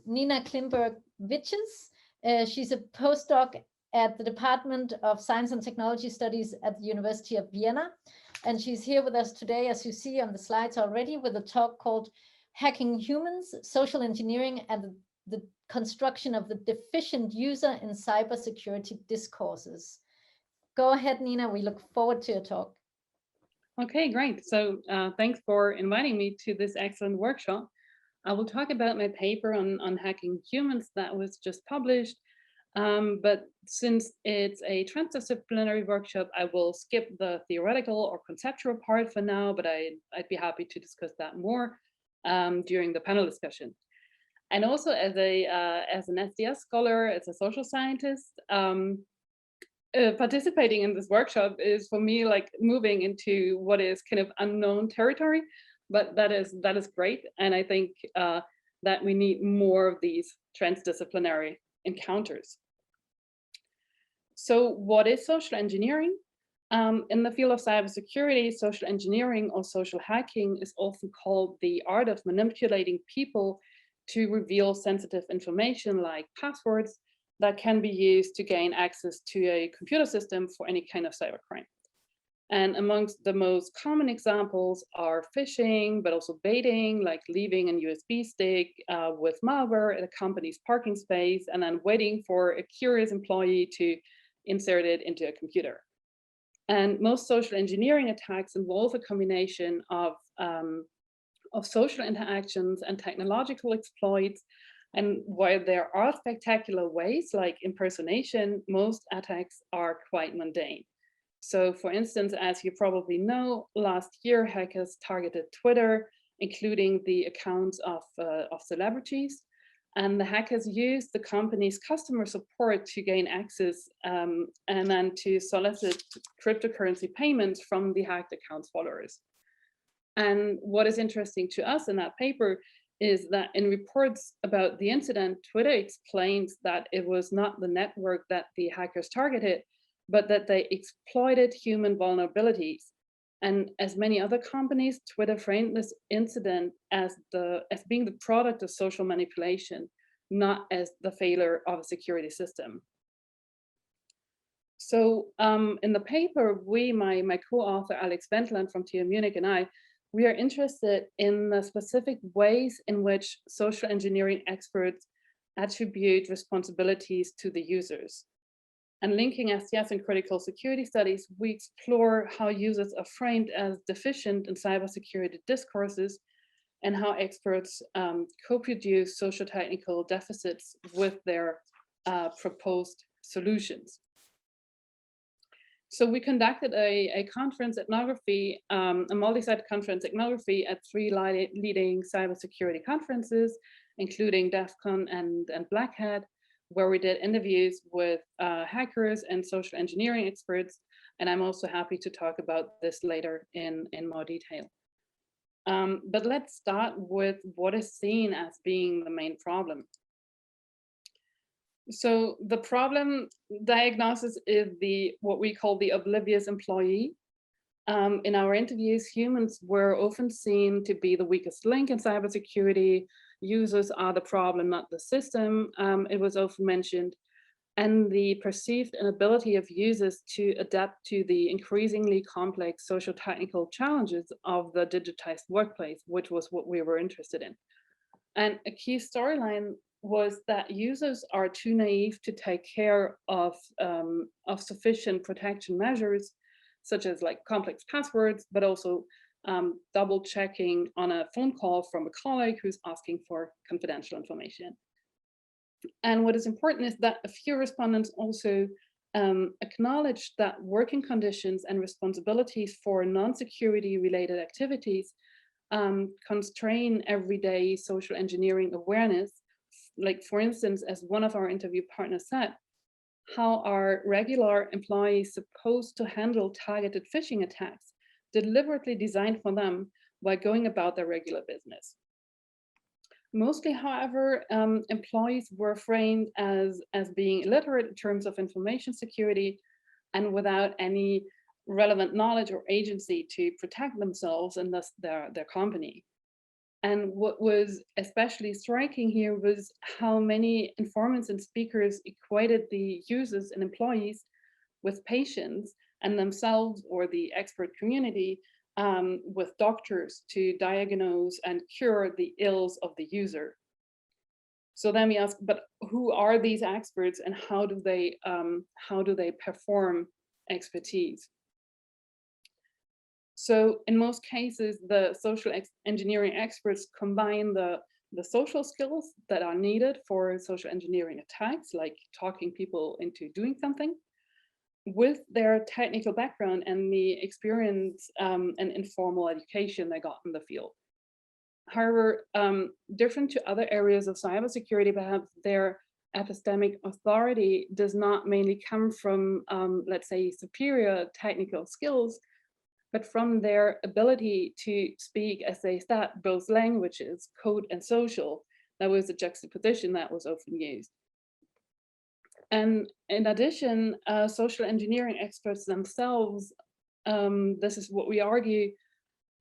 Nina Klimburg Witjes. She's a postdoc at the Department of Science and Technology Studies at the University of Vienna. And she's here with us today, as you see on the slides already, with a talk called Hacking Humans, Social Engineering and the Construction of the Deficient User in Cybersecurity Discourses. Go ahead, Nina. We look forward to your talk. Okay, great. So thanks for inviting me to this excellent workshop. I will talk about my paper on hacking humans that was just published. But since it's a transdisciplinary workshop, I will skip the theoretical or conceptual part for now, but I'd be happy to discuss that more during the panel discussion. And also as an SDS scholar, as a social scientist, participating in this workshop is for me like moving into what is kind of unknown territory, but that is great. And I think that we need more of these transdisciplinary encounters. So what is social engineering? In the field of cybersecurity, social engineering or social hacking is often called the art of manipulating people to reveal sensitive information like passwords that can be used to gain access to a computer system for any kind of cybercrime. And amongst the most common examples are phishing, but also baiting, like leaving a USB stick with malware at a company's parking space and then waiting for a curious employee to insert it into a computer. And most social engineering attacks involve a combination of social interactions and technological exploits. And while there are spectacular ways like impersonation, most attacks are quite mundane. So for instance, as you probably know, last year hackers targeted Twitter, including the accounts of celebrities. And the hackers used the company's customer support to gain access and then to solicit cryptocurrency payments from the hacked account's followers. And what is interesting to us in that paper is that in reports about the incident, Twitter explains that it was not the network that the hackers targeted, but that they exploited human vulnerabilities. And as many other companies, Twitter framed this incident as being the product of social manipulation, not as the failure of a security system. So in the paper, my co-author Alex Wendland from TU Munich and I, we are interested in the specific ways in which social engineering experts attribute responsibilities to the users. And linking SDS and critical security studies, we explore how users are framed as deficient in cybersecurity discourses and how experts co-produce socio-technical deficits with their proposed solutions. So we conducted a conference ethnography, a multi-site conference ethnography at 3 leading cybersecurity conferences, including DEF CON and Black Hat, where we did interviews with hackers and social engineering experts. And I'm also happy to talk about this later in more detail. But let's start with what is seen as being the main problem. So the problem diagnosis is what we call the oblivious employee. In our interviews, humans were often seen to be the weakest link in cybersecurity. Users are the problem, not the system, it was often mentioned. And the perceived inability of users to adapt to the increasingly complex social technical challenges of the digitized workplace, which was what we were interested in. And a key storyline was that users are too naive to take care of sufficient protection measures, such as like complex passwords, but also double checking on a phone call from a colleague who's asking for confidential information. And what is important is that a few respondents also acknowledged that working conditions and responsibilities for non-security related activities constrain everyday social engineering awareness. Like, for instance, as one of our interview partners said, how are regular employees supposed to handle targeted phishing attacks deliberately designed for them while going about their regular business? Mostly, however, employees were framed as being illiterate in terms of information security and without any relevant knowledge or agency to protect themselves and thus their company. And what was especially striking here was how many informants and speakers equated the users and employees with patients and themselves or the expert community with doctors to diagnose and cure the ills of the user. So then we ask, but who are these experts and how do they perform expertise? So in most cases, the social engineering experts combine the social skills that are needed for social engineering attacks, like talking people into doing something, with their technical background and the experience and informal education they got in the field. However, different to other areas of cybersecurity, perhaps their epistemic authority does not mainly come from, let's say, superior technical skills, but from their ability to speak, as they said, both languages, code and social. That was a juxtaposition that was often used. And in addition, social engineering experts themselves, this is what we argue,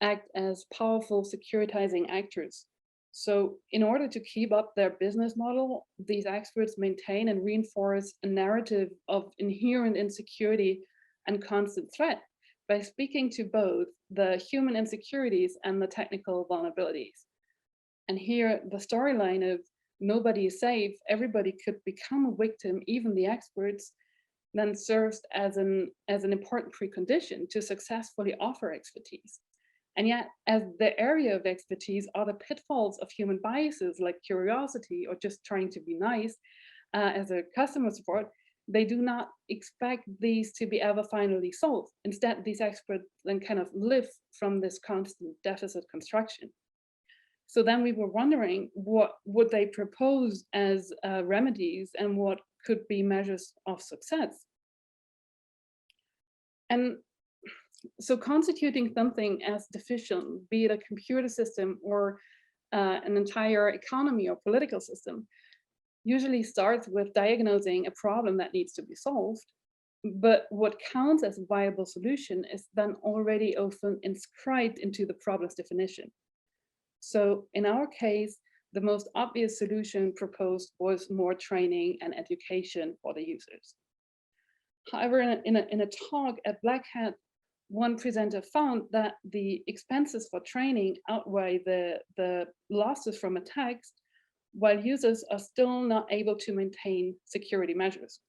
act as powerful securitizing actors. So in order to keep up their business model, these experts maintain and reinforce a narrative of inherent insecurity and constant threat by speaking to both the human insecurities and the technical vulnerabilities. And here, the storyline of nobody is safe, everybody could become a victim, even the experts, then serves as an important precondition to successfully offer expertise. And yet, as the area of expertise are the pitfalls of human biases like curiosity or just trying to be nice as a customer support, they do not expect these to be ever finally solved. Instead, these experts then kind of live from this constant deficit construction. So then we were wondering what would they propose as remedies and what could be measures of success. And so constituting something as deficient, be it a computer system or an entire economy or political system, usually starts with diagnosing a problem that needs to be solved. But what counts as a viable solution is then already often inscribed into the problem's definition. So in our case, the most obvious solution proposed was more training and education for the users. However, in a talk at Black Hat, one presenter found that the expenses for training outweigh the losses from attacks, while users are still not able to maintain security measures.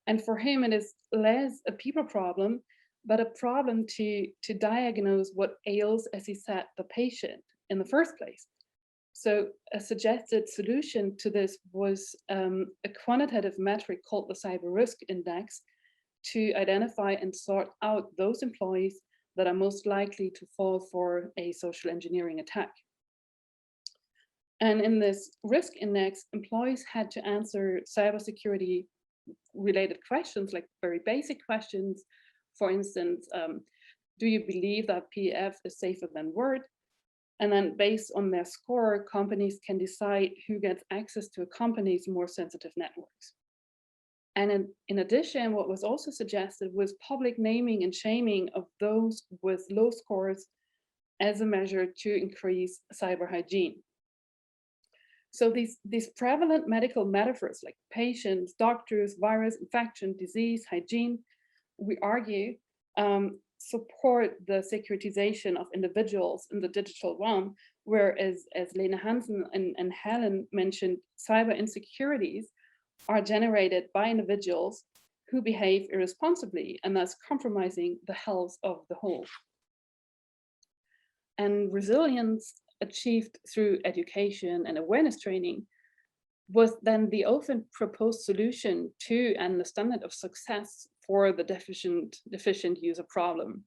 And for him, it is less a people problem, but a problem to diagnose what ails, as he said, the patient in the first place. So a suggested solution to this was a quantitative metric called the Cyber Risk Index to identify and sort out those employees that are most likely to fall for a social engineering attack. And in this risk index, employees had to answer cybersecurity related questions, like very basic questions. For instance, do you believe that PDF is safer than Word? And then based on their score, companies can decide who gets access to a company's more sensitive networks. And in addition, what was also suggested was public naming and shaming of those with low scores as a measure to increase cyber hygiene. So these prevalent medical metaphors like patients, doctors, virus, infection, disease, hygiene, we argue, support the securitization of individuals in the digital realm, whereas as Lena Hansen and Helen mentioned, cyber insecurities are generated by individuals who behave irresponsibly and thus compromising the health of the whole. And resilience achieved through education and awareness training was then the often proposed solution to and the standard of success for the deficient user problem.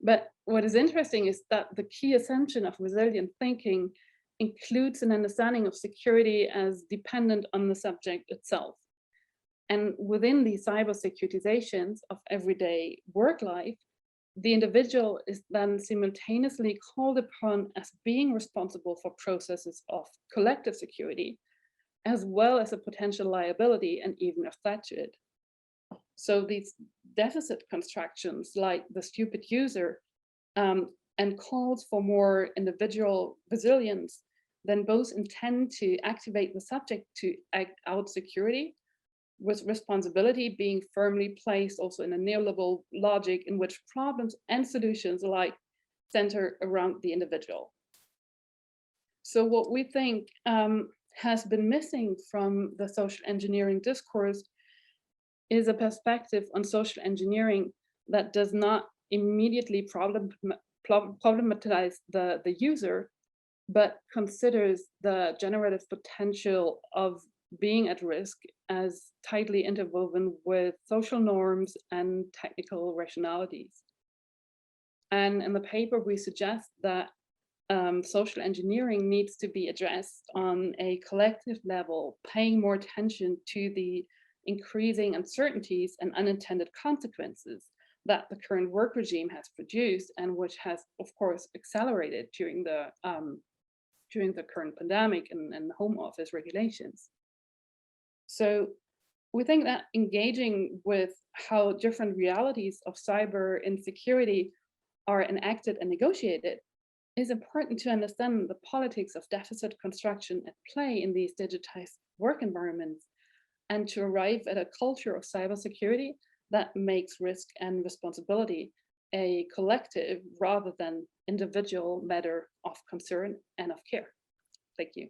But what is interesting is that the key assumption of resilient thinking includes an understanding of security as dependent on the subject itself. And within these cyber securitizations of everyday work life, the individual is then simultaneously called upon as being responsible for processes of collective security, as well as a potential liability and even a threat to it. So these deficit constructions, like the stupid user, and calls for more individual resilience, then both intend to activate the subject to act out security, with responsibility being firmly placed also in a neoliberal logic in which problems and solutions alike center around the individual. So what we think has been missing from the social engineering discourse is a perspective on social engineering that does not immediately problematize the user, but considers the generative potential of being at risk as tightly interwoven with social norms and technical rationalities. And in the paper, we suggest that social engineering needs to be addressed on a collective level, paying more attention to the increasing uncertainties and unintended consequences that the current work regime has produced, and which has, of course, accelerated during the current pandemic and home office regulations. So we think that engaging with how different realities of cyber insecurity are enacted and negotiated is important to understand the politics of deficit construction at play in these digitized work environments, and to arrive at a culture of cybersecurity that makes risk and responsibility a collective rather than individual matter of concern and of care. Thank you.